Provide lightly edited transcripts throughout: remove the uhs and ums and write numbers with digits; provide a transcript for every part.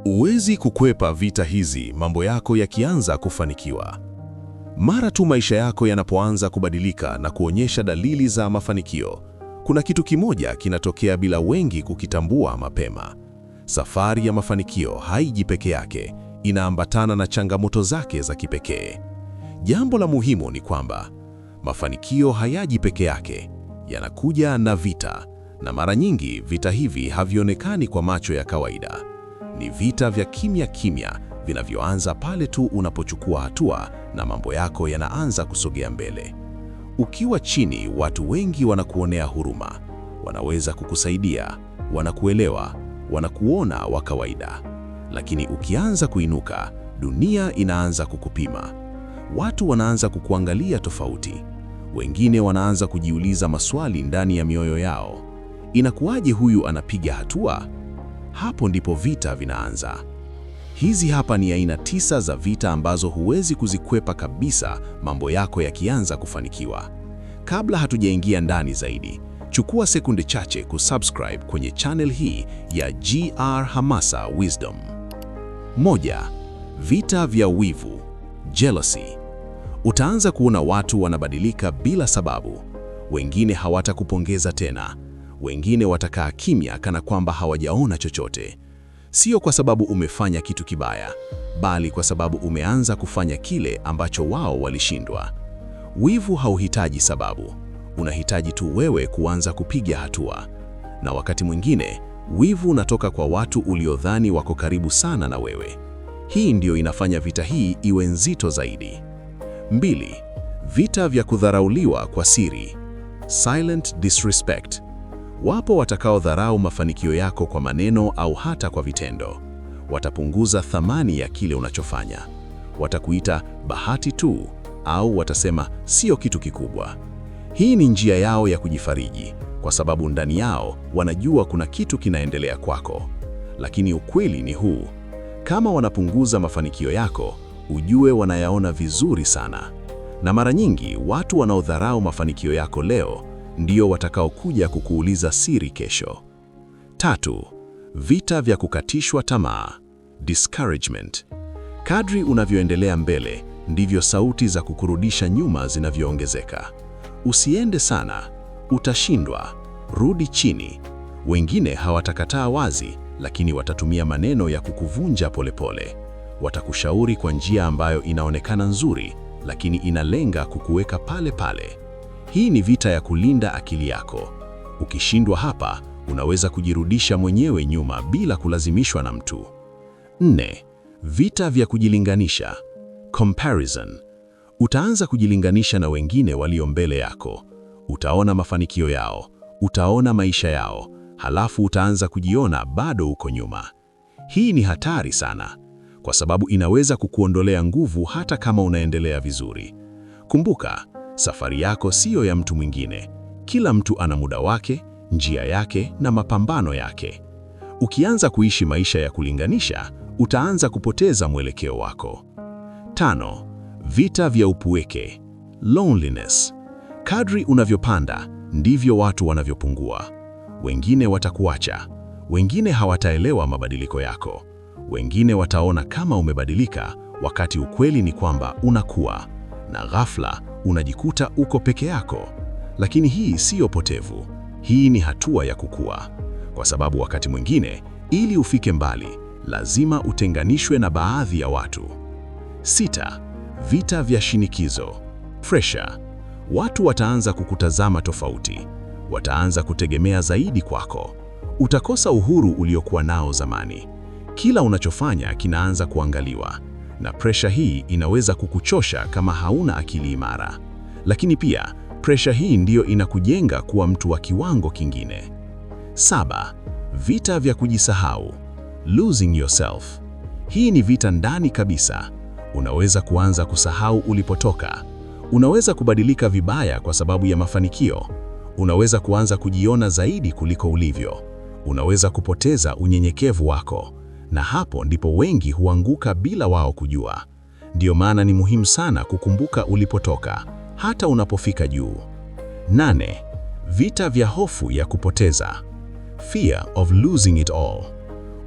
Huwezi kukwepa vita hizi mambo yako yakianza kufanikiwa. Mara tu maisha yako yanapoanza kubadilika na kuonyesha dalili za mafanikio, kuna kitu kimoja kinatokea bila wengi kukitambua mapema. Safari ya mafanikio haiji peke yake, inaambatana na changamoto zake za kipekee. Jambo la muhimu ni kwamba mafanikio hayaji peke yake, yanakuja na vita, na mara nyingi vita hivi havionekani kwa macho ya kawaida. Ni vita vya kimya kimya vinavyoanza pale tu unapochukua hatua na mambo yako yanaanza kusogea mbele. Ukiwa chini, watu wengi wanakuonea huruma, wanaweza kukusaidia, wanakuelewa, wanakuona wa kawaida. Lakini ukianza kuinuka, dunia inaanza kukupima. Watu wanaanza kukuangalia tofauti. Wengine wanaanza kujiuliza maswali ndani ya mioyo yao. Inakuwaje huyu anapiga hatua? Hapo ndipo vita vinaanza. Hizi hapa ni aina 9 za vita ambazo huwezi kuzikwepa kabisa mambo yako yakianza kufanikiwa. Kabla hatujaingia ndani zaidi, chukua sekunde chache kusubscribe kwenye channel hii ya GR Hamasa Wisdom. 1. Vita vya wivu, jealousy. Utaanza kuona watu wanabadilika bila sababu. Wengine hawatakupongeza tena. Wengine watakaa kimya kana kwamba hawajaona chochote. Sio kwa sababu umefanya kitu kibaya, bali kwa sababu umeanza kufanya kile ambacho wao walishindwa. Wivu hauhitaji sababu, unahitaji tu wewe kuanza kupiga hatua. Na wakati mwingine, wivu unatoka kwa watu uliodhani wako karibu sana na wewe. Hii ndio inafanya vita hii iwe nzito zaidi. 2. Vita vya kudharauliwa kwa siri, silent disrespect. Wapo watakaodharau mafanikio yako kwa maneno au hata kwa vitendo. Watapunguza thamani ya kile unachofanya. Watakuita bahati tu, au watasema sio kitu kikubwa. Hii ni njia yao ya kujifariji, kwa sababu ndani yao wanajua kuna kitu kinaendelea kwako. Lakini ukweli ni huu: kama wanapunguza mafanikio yako, ujue wanayaona vizuri sana. Na mara nyingi watu wanaodharau mafanikio yako leo ndio watakaokuja kukuuliza siri kesho. 3. Vita vya kukatishwa tamaa, discouragement. Kadri unavyoendelea mbele, ndivyo sauti za kukurudisha nyuma zinavyoongezeka. Usiende sana, utashindwa, rudi chini. Wengine hawatakataa wazi, lakini watatumia maneno ya kukuvunja polepole. Watakushauri kwa njia ambayo inaonekana nzuri, lakini inalenga kukuweka pale pale. Hii ni vita ya kulinda akili yako. Ukishindwa hapa, unaweza kujirudisha mwenyewe nyuma bila kulazimishwa na mtu. 4. Vita vya kujilinganisha, comparison. Utaanza kujilinganisha na wengine walio mbele yako. Utaona mafanikio yao, utaona maisha yao, halafu utaanza kujiona bado uko nyuma. Hii ni hatari sana, kwa sababu inaweza kukuondolea nguvu hata kama unaendelea vizuri. Kumbuka, safari yako siyo ya mtu mwingine. Kila mtu ana muda wake, njia yake na mapambano yake. Ukianza kuishi maisha ya kulinganisha, utaanza kupoteza mwelekeo wako. 5. Vita vya upweke, loneliness. Kadri unavyopanda, ndivyo watu wanavyopungua. Wengine watakuacha, wengine hawataelewa mabadiliko yako. Wengine wataona kama umebadilika, wakati ukweli ni kwamba unakuwa. Na ghafla unajikuta uko peke yako. Lakini hii siyo potevu. Hii ni hatua ya kukua. Kwa sababu wakati mwingine, ili ufike mbali, lazima utenganishwe na baadhi ya watu. 6. Vita vya shinikizo, pressure. Watu wataanza kukutazama tofauti. Wataanza kutegemea zaidi kwako. Utakosa uhuru uliokuwa nao zamani. Kila unachofanya kinaanza kuangaliwa. Na presha hii inaweza kukuchosha kama hauna akili imara. Lakini pia, presha hii ndiyo inakujenga kuwa mtu wa kiwango kingine. 7. Vita vya kujisahau, losing yourself. Hii ni vita ndani kabisa. Unaweza kuanza kusahau ulipotoka. Unaweza kubadilika vibaya kwa sababu ya mafanikio. Unaweza kuanza kujiona zaidi kuliko ulivyo. Unaweza kupoteza unyenyekevu wako. Na hapo ndipo wengi huanguka bila wao kujua. Ndiyo maana ni muhimu sana kukumbuka ulipotoka, hata unapofika juu. 8. Vita vya hofu ya kupoteza, fear of losing it all.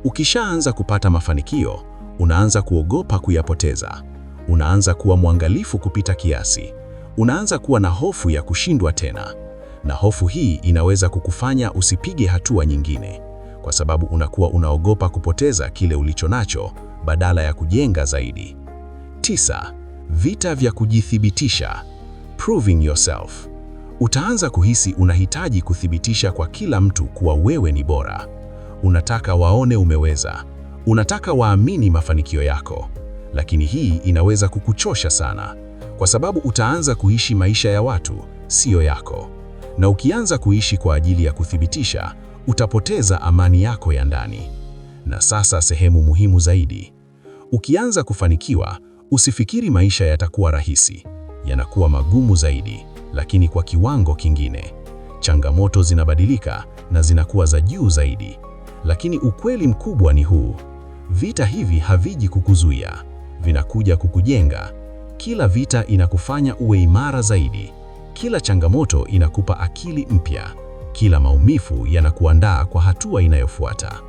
Ukishaanza kupata mafanikio, unaanza kuogopa kuyapoteza. Unaanza kuwa mwangalifu kupita kiasi. Unaanza kuwa na hofu ya kushindwa tena. Na hofu hii inaweza kukufanya usipige hatua nyingine, kwa sababu unakuwa unaogopa kupoteza kile ulicho nacho badala ya kujenga zaidi. 9. Vita vya kujithibitisha. Proving yourself. Utaanza kuhisi unahitaji kuthibitisha kwa kila mtu kuwa wewe ni bora. Unataka waone umeweza. Unataka waamini mafanikio yako. Lakini hii inaweza kukuchosha sana, kwa sababu utaanza kuishi maisha ya watu, siyo yako. Na ukianza kuishi kwa ajili ya kuthibitisha, utapoteza amani yako ya ndani. Na sasa sehemu muhimu zaidi. Ukianza kufanikiwa, usifikiri maisha yatakuwa rahisi. Yanakuwa magumu zaidi, lakini kwa kiwango kingine. Changamoto zinabadilika na zinakuwa za juu zaidi. Lakini ukweli mkubwa ni huu: vita hivi haviji kukuzuia, vinakuja kukujenga. Kila vita inakufanya uwe imara zaidi. Kila changamoto inakupa akili mpya. Kila maumivu yanakuandaa kwa hatua inayofuata.